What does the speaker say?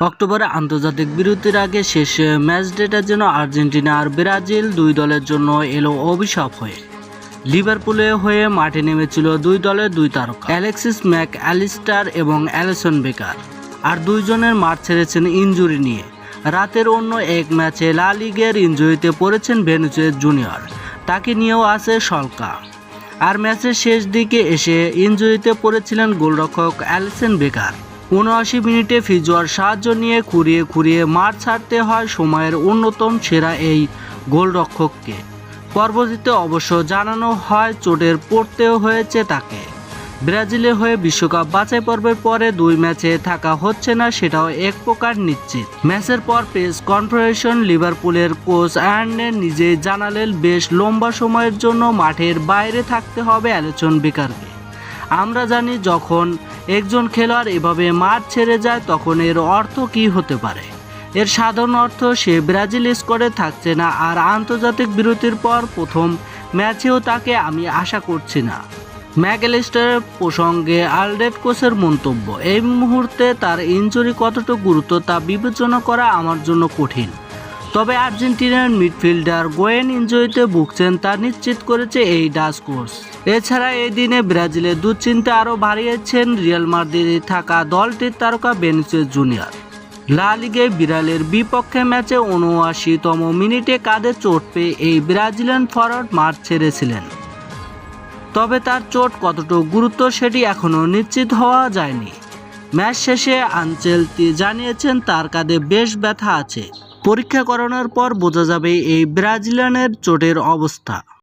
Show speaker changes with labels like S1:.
S1: অক্টোবরে আন্তর্জাতিক বিরতির আগে শেষ ম্যাচ ডেটার জন্য আর্জেন্টিনা আর ব্রাজিল দুই দলের জন্য এলো অভিশাপ হয়ে। লিভারপুলে হয়ে মাঠে নেমেছিল দুই দলের দুই তারকা অ্যালেক্সিস ম্যাক অ্যালিস্টার এবং অ্যালিসন বেকার, আর দুইজনের মাঠ ছেড়েছেন ইনজুরি নিয়ে। রাতের অন্য এক ম্যাচে লা লিগের ইনজুরিতে পড়েছেন ভিনিসিয়াস জুনিয়র, তাকে নিয়েও আছে শঙ্কা। আর ম্যাচের শেষ দিকে এসে ইনজুরিতে পড়েছিলেন গোলরক্ষক অ্যালিসন বেকার। ৭৯ মিনিটে ফিজিওর সাহায্য নিয়ে খুঁড়িয়ে খুঁড়িয়ে মাঠ ছাড়তে হয় সময়ের অন্যতম সেরা এই গোলরক্ষককে। পরবর্তীতে অবশ্য জানানো হয় চোটের পড়তেও হয়েছে তাকে। ব্রাজিলের হয়ে বিশ্বকাপ বাছাই পর্বের পরে দুই ম্যাচে থাকা হচ্ছে না, সেটাও এক প্রকার নিশ্চিত। ম্যাচের পর প্রেস কনফারেন্সে লিভারপুলের কোচ আর্নে নিজেই জানালেন বেশ লম্বা সময়ের জন্য মাঠের বাইরে থাকতে হবে অ্যালিসন বেকারকে। আমরা জানি যখন একজন খেলোয়াড় এভাবে মাঠ ছেড়ে যায় তখন এর অর্থ কী হতে পারে। এর সাধারণ অর্থ সে ব্রাজিল স্কোয়াডে থাকছে না, আর আন্তর্জাতিক বিরতির পর প্রথম ম্যাচেও তাকে আমি আশা করছি না। ম্যাক অ্যালিস্টারের প্রসঙ্গে আলডেট কোচের মন্তব্য, এই মুহূর্তে তার ইনজুরি কতটুকু গুরুত্ব তা বিবেচনা করা আমার জন্য কঠিন। তবে আর্জেন্টিনার মিডফিল্ডার গোয়েন ইনজুরিতে ভুগছেন তা নিশ্চিত করেছে এই ডাচ কোচ। এছাড়া এই দিনে ব্রাজিলের দুশ্চিন্তা আরও বাড়িয়েছেন রিয়াল মাদ্রিদে থাকা দলটির তারকা ভিনিসিয়াস জুনিয়র। লা লিগায় বিরালের বিপক্ষে ম্যাচে ৭৯তম মিনিটে কাঁধে চোট পেয়ে এই ব্রাজিলিয়ান ফরওয়ার্ড মাঠ ছেড়েছিলেন। তবে তার চোট কতটুকু গুরুত্ব সেটি এখনও নিশ্চিত হওয়া যায়নি। ম্যাচ শেষে আনচেলতি জানিয়েছেন তার কাঁধে বেশ ব্যথা আছে, পরীক্ষা করানোর পর বোঝা যাবে এই ব্রাজিলিয়ানের চোটের অবস্থা।